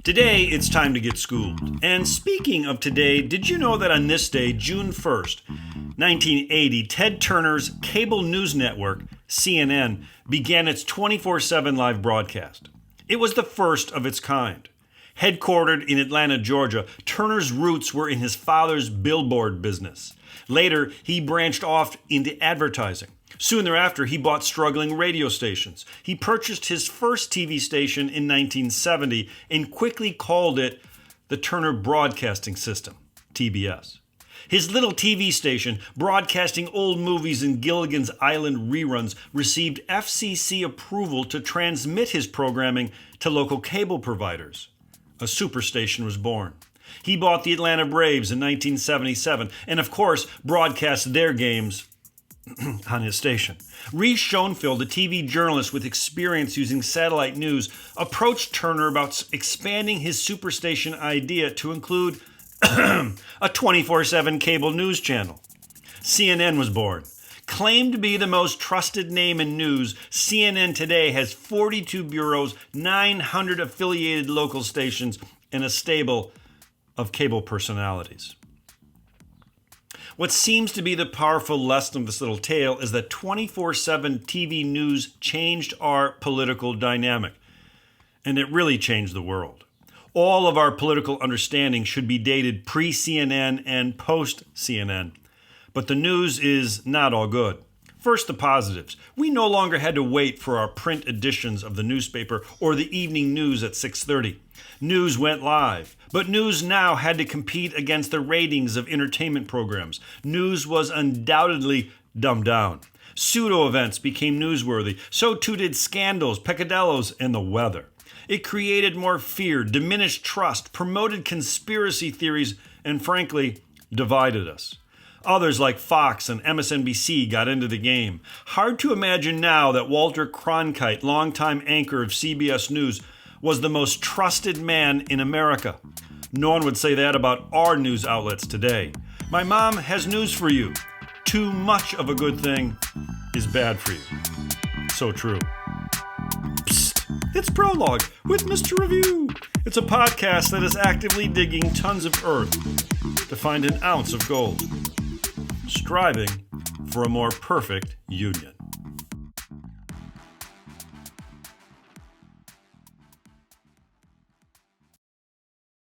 Today, it's time to get schooled. And speaking of today, did you know that on this day, June 1st, 1980, Ted Turner's cable news network, CNN, began its 24/7 live broadcast? It was the first of its kind. Headquartered in Atlanta, Georgia, Turner's roots were in his father's billboard business. Later, he branched off into advertising. Soon thereafter, he bought struggling radio stations. He purchased his first TV station in 1970 and quickly called it the Turner Broadcasting System, TBS. His little TV station, broadcasting old movies and Gilligan's Island reruns, received FCC approval to transmit his programming to local cable providers. A superstation was born. He bought the Atlanta Braves in 1977 and, of course, broadcast their games on his station. Reese Schoenfeld, a TV journalist with experience using satellite news, approached Turner about expanding his superstation idea to include a 24/7 cable news channel. CNN was born. Claimed to be the most trusted name in news, CNN today has 42 bureaus, 900 affiliated local stations, and a stable of cable personalities. What seems to be the powerful lesson of this little tale is that 24/7 TV news changed our political dynamic, and it really changed the world. All of our political understanding should be dated pre-CNN and post-CNN, but the news is not all good. First, the positives. We no longer had to wait for our print editions of the newspaper or the evening news at 6:30. News went live, but news now had to compete against the ratings of entertainment programs. News was undoubtedly dumbed down. Pseudo-events became newsworthy. So too did scandals, peccadillos, and the weather. It created more fear, diminished trust, promoted conspiracy theories, and frankly, divided us. Others like Fox and MSNBC got into the game. Hard to imagine now that Walter Cronkite, longtime anchor of CBS News, was the most trusted man in America. No one would say that about our news outlets today. My mom has news for you. Too much of a good thing is bad for you. So true. Psst, it's Prologue with Mr. Review. It's a podcast that is actively digging tons of earth to find an ounce of gold, striving for a more perfect union.